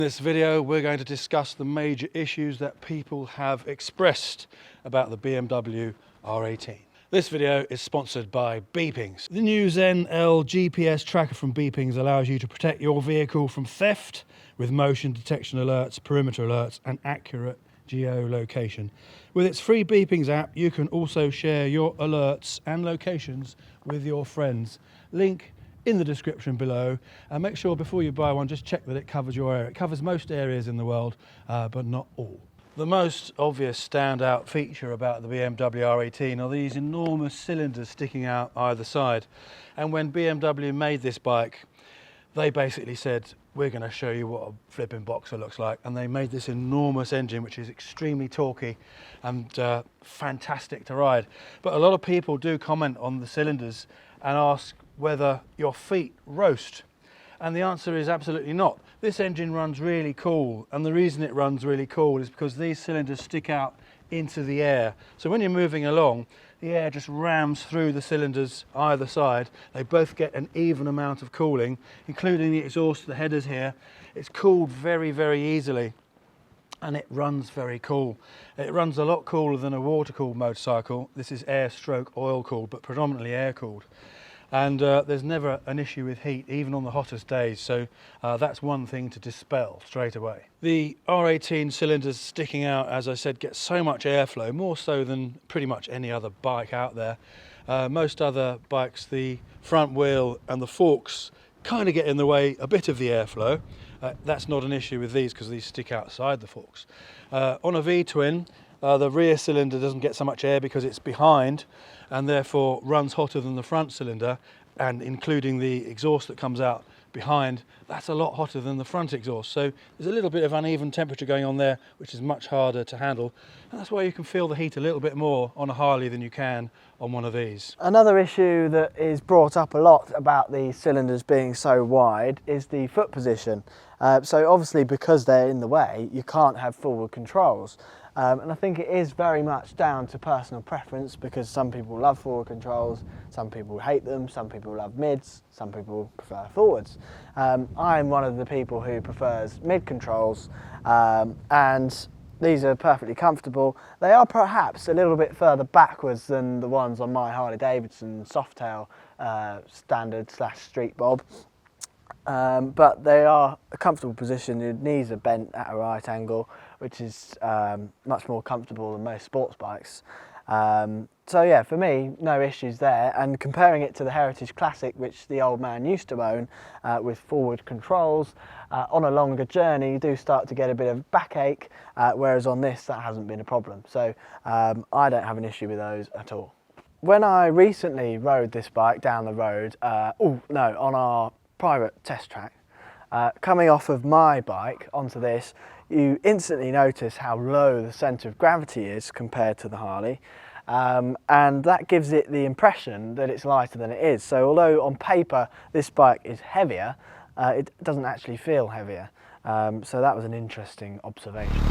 In this video we're going to discuss the major issues that people have expressed about the BMW R18. This video is sponsored by Beepings. The new Zen L GPS tracker from Beepings allows you to protect your vehicle from theft with motion detection alerts, perimeter alerts and accurate geolocation. With its free Beepings app you can also share your alerts and locations with your friends. Link in the description below, and make sure before you buy one just check that it covers your area. It covers most areas in the world, but not all. The most obvious standout feature about the BMW R18 are these enormous cylinders sticking out either side. And when BMW made this bike, they basically said, we're going to show you what a flipping boxer looks like. And they made this enormous engine, which is extremely torquey and fantastic to ride. But a lot of people do comment on the cylinders and ask whether your feet roast. And the answer is absolutely not. This engine runs really cool, and the reason it runs really cool is because these cylinders stick out into the air. So when you're moving along, the air just rams through the cylinders either side. They both get an even amount of cooling, including the exhaust, the headers here. It's cooled very, very easily, and it runs very cool. It runs a lot cooler than a water-cooled motorcycle. This is air/oil cooled, but predominantly air cooled. And there's never an issue with heat, even on the hottest days, so that's one thing to dispel straight away. The R18 cylinders sticking out, as I said, get so much airflow, more so than pretty much any other bike out there. Most other bikes, the front wheel and the forks kind of get in the way a bit of the airflow. That's not an issue with these because these stick outside the forks. On a V-twin, the rear cylinder doesn't get so much air because it's behind and therefore runs hotter than the front cylinder, and including the exhaust that comes out behind, that's a lot hotter than the front exhaust. So there's a little bit of uneven temperature going on there, which is much harder to handle. And that's why you can feel the heat a little bit more on a Harley than you can on one of these. Another issue that is brought up a lot about the cylinders being so wide is the foot position. So obviously because they're in the way, you can't have forward controls. And I think it is very much down to personal preference, because some people love forward controls, some people hate them, some people love mids, some people prefer forwards. I'm one of the people who prefers mid controls, and these are perfectly comfortable. They are perhaps a little bit further backwards than the ones on my Harley Davidson Softail standard/street bob. But they are a comfortable position. Your knees are bent at a right angle, which is much more comfortable than most sports bikes. So yeah, for me, no issues there. And comparing it to the Heritage Classic, which the old man used to own, with forward controls, on a longer journey you do start to get a bit of backache, whereas on this that hasn't been a problem. So I don't have an issue with those at all. When I recently rode this bike down the road, on our private test track, coming off of my bike onto this, you instantly notice how low the centre of gravity is compared to the Harley, and that gives it the impression that it's lighter than it is. So although on paper this bike is heavier, it doesn't actually feel heavier. So that was an interesting observation.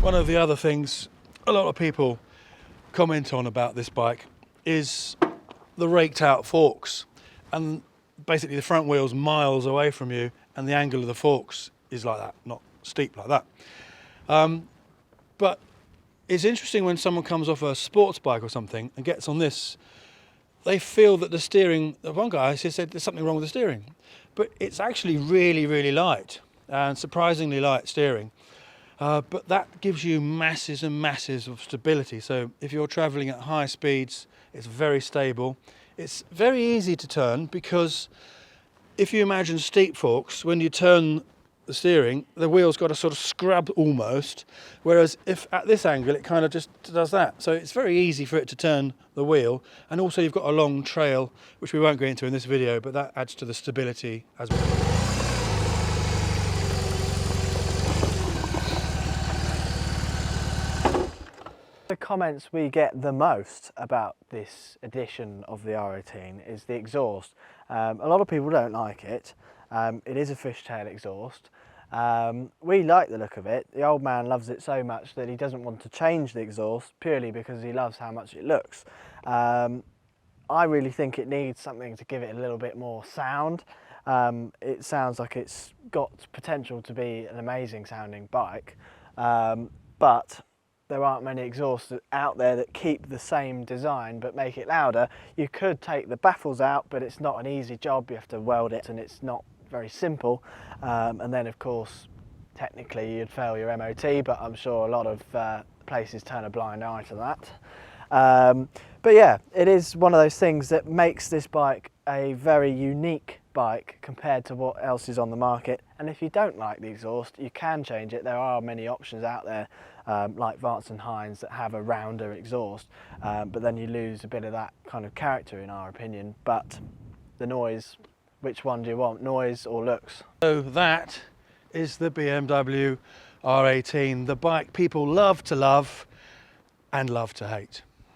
One of the other things a lot of people comment on about this bike is the raked out forks, and basically the front wheel's miles away from you and the angle of the forks is like that, not steep like that. But it's interesting when someone comes off a sports bike or something and gets on this, they feel that the steering, one guy said there's something wrong with the steering, but it's actually really, really light and surprisingly light steering. But that gives you masses and masses of stability. So if you're traveling at high speeds, it's very stable. It's very easy to turn, because if you imagine steep forks, when you turn the steering, the wheel's got a sort of scrub almost, whereas if at this angle it kind of just does that. So it's very easy for it to turn the wheel, and also you've got a long trail, which we won't go into in this video, but that adds to the stability as well. The comments we get the most about this edition of the R18 is the exhaust. A lot of people don't like it. It is a fishtail exhaust. We like the look of it. The old man loves it so much that he doesn't want to change the exhaust purely because he loves how much it looks. I really think it needs something to give it a little bit more sound. It sounds like it's got potential to be an amazing sounding bike, but there aren't many exhausts out there that keep the same design but make it louder. You could take the baffles out, but it's not an easy job. You have to weld it and it's not very simple. And then of course, technically you'd fail your MOT, but I'm sure a lot of places turn a blind eye to that. But yeah, it is one of those things that makes this bike a very unique bike compared to what else is on the market. And if you don't like the exhaust, you can change it. There are many options out there, like Vance and Hines, that have a rounder exhaust, but then you lose a bit of that kind of character in our opinion. But the noise, which one do you want, noise or looks? So that is the BMW R18, the bike people love to love and love to hate.